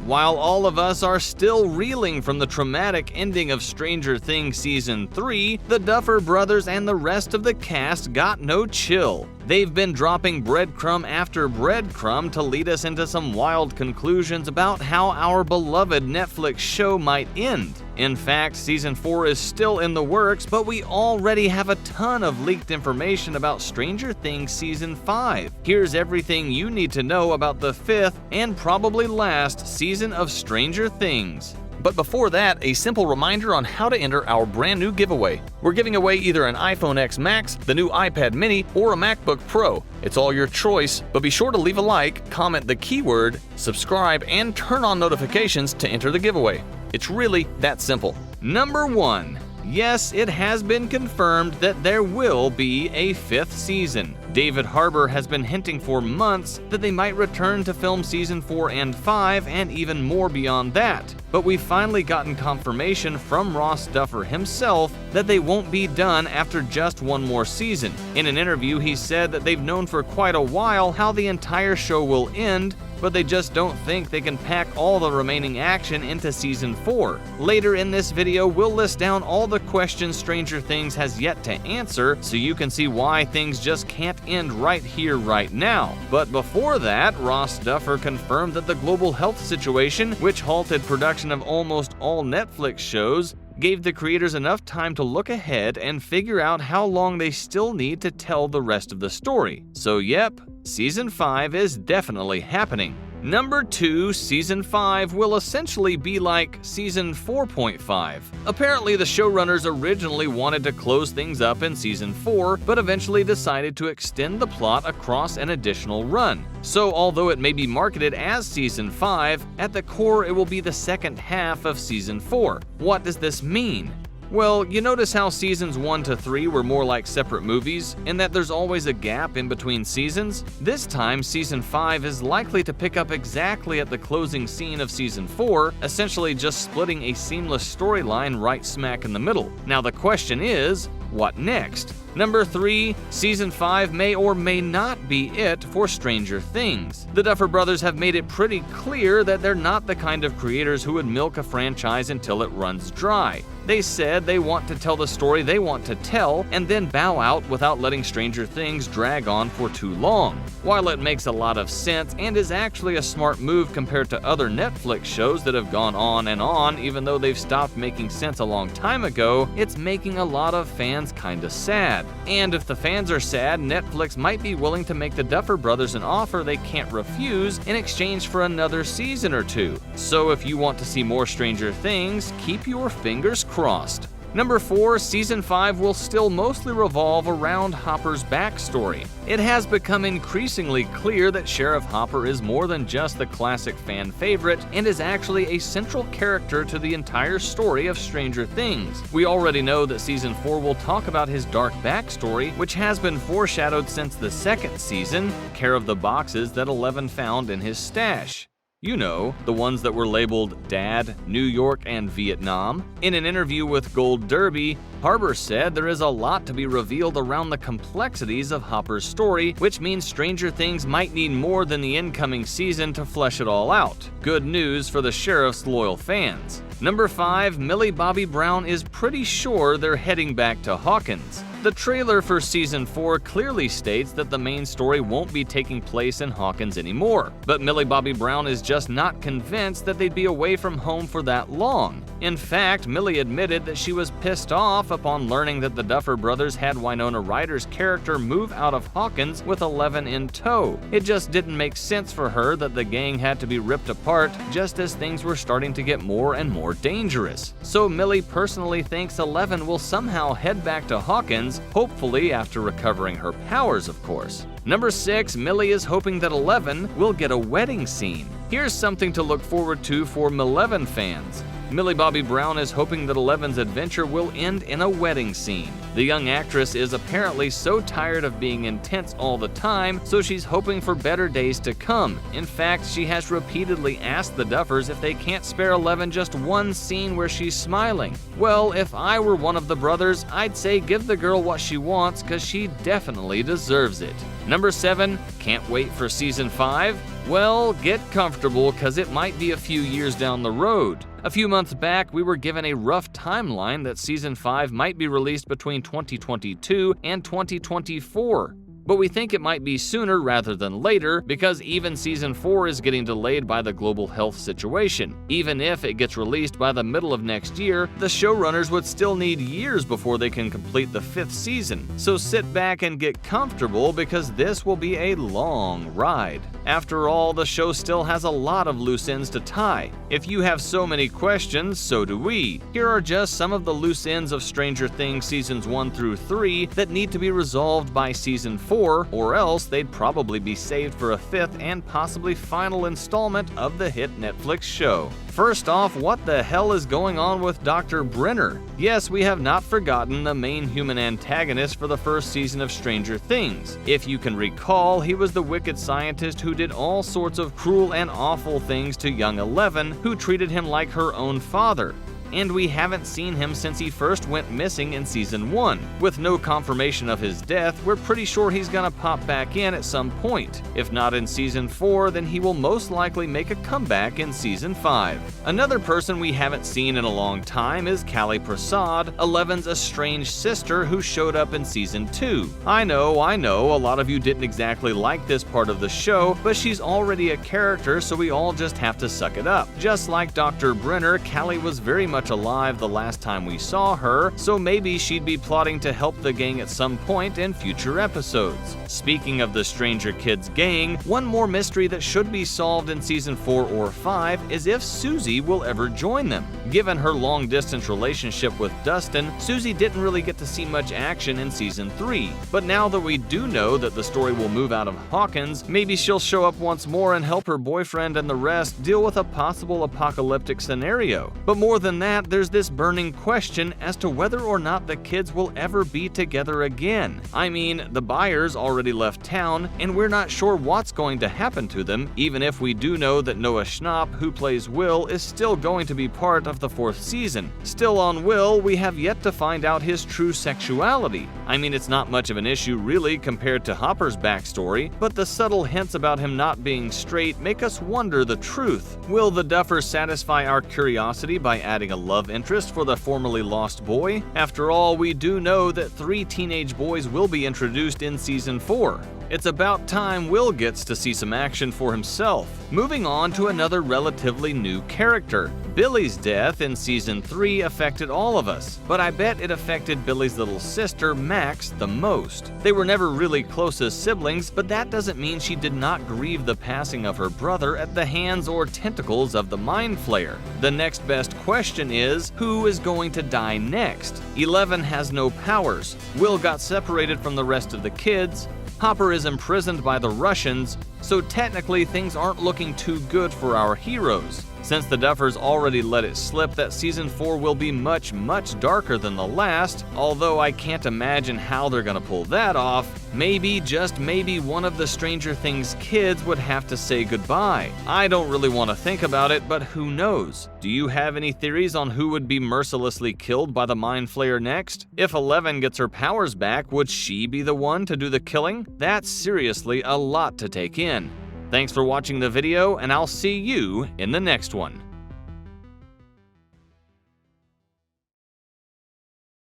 While all of us are still reeling from the traumatic ending of Stranger Things Season 3, the Duffer Brothers and the rest of the cast got no chill. They've been dropping breadcrumb after breadcrumb to lead us into some wild conclusions about how our beloved Netflix show might end. In fact, Season 4 is still in the works, but we already have a ton of leaked information about Stranger Things Season 5. Here's everything you need to know about the 5th and probably last season of Stranger Things. But before that, a simple reminder on how to enter our brand new giveaway. We're giving away either an iPhone X Max, the new iPad mini, or a MacBook Pro. It's all your choice, but be sure to leave a like, comment the keyword, subscribe, and turn on notifications to enter the giveaway. It's really that simple. Number 1. Yes, it has been confirmed that there will be a 5th season. David Harbour has been hinting for months that they might return to film Season 4 and 5 and even more beyond that. But we've finally gotten confirmation from Ross Duffer himself that they won't be done after just one more season. In an interview, he said that they've known for quite a while how the entire show will end, but they just don't think they can pack all the remaining action into Season 4. Later in this video, we'll list down all the questions Stranger Things has yet to answer, so you can see why things just can't end right here, right now. But before that, Ross Duffer confirmed that the global health situation, which halted production of almost all Netflix shows, gave the creators enough time to look ahead and figure out how long they still need to tell the rest of the story. So yep, Season 5 is definitely happening. Number 2, Season 5 will essentially be like Season 4.5. Apparently, the showrunners originally wanted to close things up in Season 4, but eventually decided to extend the plot across an additional run. So although it may be marketed as Season 5, at the core it will be the second half of Season 4. What does this mean? Well, you notice how Seasons 1 to 3 were more like separate movies, and that there's always a gap in between seasons? This time, Season 5 is likely to pick up exactly at the closing scene of Season 4, essentially just splitting a seamless storyline right smack in the middle. Now the question is, what next? Number 3, Season 5 may or may not be it for Stranger Things. The Duffer Brothers have made it pretty clear that they're not the kind of creators who would milk a franchise until it runs dry. They said they want to tell the story they want to tell and then bow out without letting Stranger Things drag on for too long. While it makes a lot of sense and is actually a smart move compared to other Netflix shows that have gone on and on even though they've stopped making sense a long time ago, it's making a lot of fans kinda sad. And if the fans are sad, Netflix might be willing to make the Duffer Brothers an offer they can't refuse in exchange for another season or 2. So if you want to see more Stranger Things, keep your fingers crossed. Number 4, Season 5 will still mostly revolve around Hopper's backstory. It has become increasingly clear that Sheriff Hopper is more than just the classic fan favorite and is actually a central character to the entire story of Stranger Things. We already know that Season 4 will talk about his dark backstory, which has been foreshadowed since the 2nd season, care of the boxes that Eleven found in his stash. You know, the ones that were labeled Dad, New York, and Vietnam. In an interview with Gold Derby, Harbour said there is a lot to be revealed around the complexities of Hopper's story, which means Stranger Things might need more than the incoming season to flesh it all out. Good news for the Sheriff's loyal fans. Number 5, Millie Bobby Brown is pretty sure they're heading back to Hawkins. The trailer for Season 4 clearly states that the main story won't be taking place in Hawkins anymore, but Millie Bobby Brown is just not convinced that they'd be away from home for that long. In fact, Millie admitted that she was pissed off upon learning that the Duffer Brothers had Winona Ryder's character move out of Hawkins with Eleven in tow. It just didn't make sense for her that the gang had to be ripped apart just as things were starting to get more and more dangerous. So Millie personally thinks Eleven will somehow head back to Hawkins, hopefully after recovering her powers, of course. Number 6, Millie is hoping that Eleven will get a wedding scene. Here's something to look forward to for Maleven fans. Millie Bobby Brown is hoping that Eleven's adventure will end in a wedding scene. The young actress is apparently so tired of being intense all the time, so she's hoping for better days to come. In fact, she has repeatedly asked the Duffers if they can't spare Eleven just one scene where she's smiling. Well, if I were one of the brothers, I'd say give the girl what she wants, cause she definitely deserves it. Number 7, can't wait for season 5? Well, get comfortable, cause it might be a few years down the road. A few months back, we were given a rough timeline that season 5 might be released between 2022 and 2024. But we think it might be sooner rather than later because even season 4 is getting delayed by the global health situation. Even if it gets released by the middle of next year, the showrunners would still need years before they can complete the 5th season. So sit back and get comfortable because this will be a long ride. After all, the show still has a lot of loose ends to tie. If you have so many questions, so do we. Here are just some of the loose ends of Stranger Things seasons 1 through 3 that need to be resolved by season 4, or else they'd probably be saved for a 5th and possibly final installment of the hit Netflix show. First off, what the hell is going on with Dr. Brenner? Yes, we have not forgotten the main human antagonist for the first season of Stranger Things. If you can recall, he was the wicked scientist who did all sorts of cruel and awful things to young Eleven, who treated him like her own father. And we haven't seen him since he first went missing in season 1. With no confirmation of his death, we're pretty sure he's gonna pop back in at some point. If not in season 4, then he will most likely make a comeback in season 5. Another person we haven't seen in a long time is Kali Prasad, Eleven's estranged sister who showed up in season 2. I know, a lot of you didn't exactly like this part of the show, but she's already a character, so we all just have to suck it up. Just like Dr. Brenner, Kali was very much alive the last time we saw her, so maybe she'd be plotting to help the gang at some point in future episodes. Speaking of the Stranger Kids gang, one more mystery that should be solved in season 4 or 5 is if Suzie will ever join them. Given her long-distance relationship with Dustin, Suzie didn't really get to see much action in season 3. But now that we do know that the story will move out of Hawkins, maybe she'll show up once more and help her boyfriend and the rest deal with a possible apocalyptic scenario. But more than that, there's this burning question as to whether or not the kids will ever be together again. I mean, the Byers already left town, and we're not sure what's going to happen to them, even if we do know that Noah Schnapp, who plays Will, is still going to be part of the 4th season. Still on Will, we have yet to find out his true sexuality. I mean, it's not much of an issue really compared to Hopper's backstory, but the subtle hints about him not being straight make us wonder the truth. Will the Duffers satisfy our curiosity by adding a love interest for the formerly lost boy? After all, we do know that 3 teenage boys will be introduced in season 4. It's about time Will gets to see some action for himself. Moving on to another relatively new character. Billy's death in season 3 affected all of us, but I bet it affected Billy's little sister, Max, the most. They were never really close as siblings, but that doesn't mean she did not grieve the passing of her brother at the hands or tentacles of the Mind Flayer. The next best question is, who is going to die next? 11 has no powers. Will got separated from the rest of the kids. Hopper is imprisoned by the Russians, so technically things aren't looking too good for our heroes. Since the Duffers already let it slip that season 4 will be much darker than the last, although I can't imagine how they're gonna pull that off, maybe, just maybe, one of the Stranger Things kids would have to say goodbye. I don't really want to think about it, but who knows? Do you have any theories on who would be mercilessly killed by the Mind Flayer next? If 11 gets her powers back, would she be the one to do the killing? That's seriously a lot to take in. Thanks for watching the video, and I'll see you in the next one.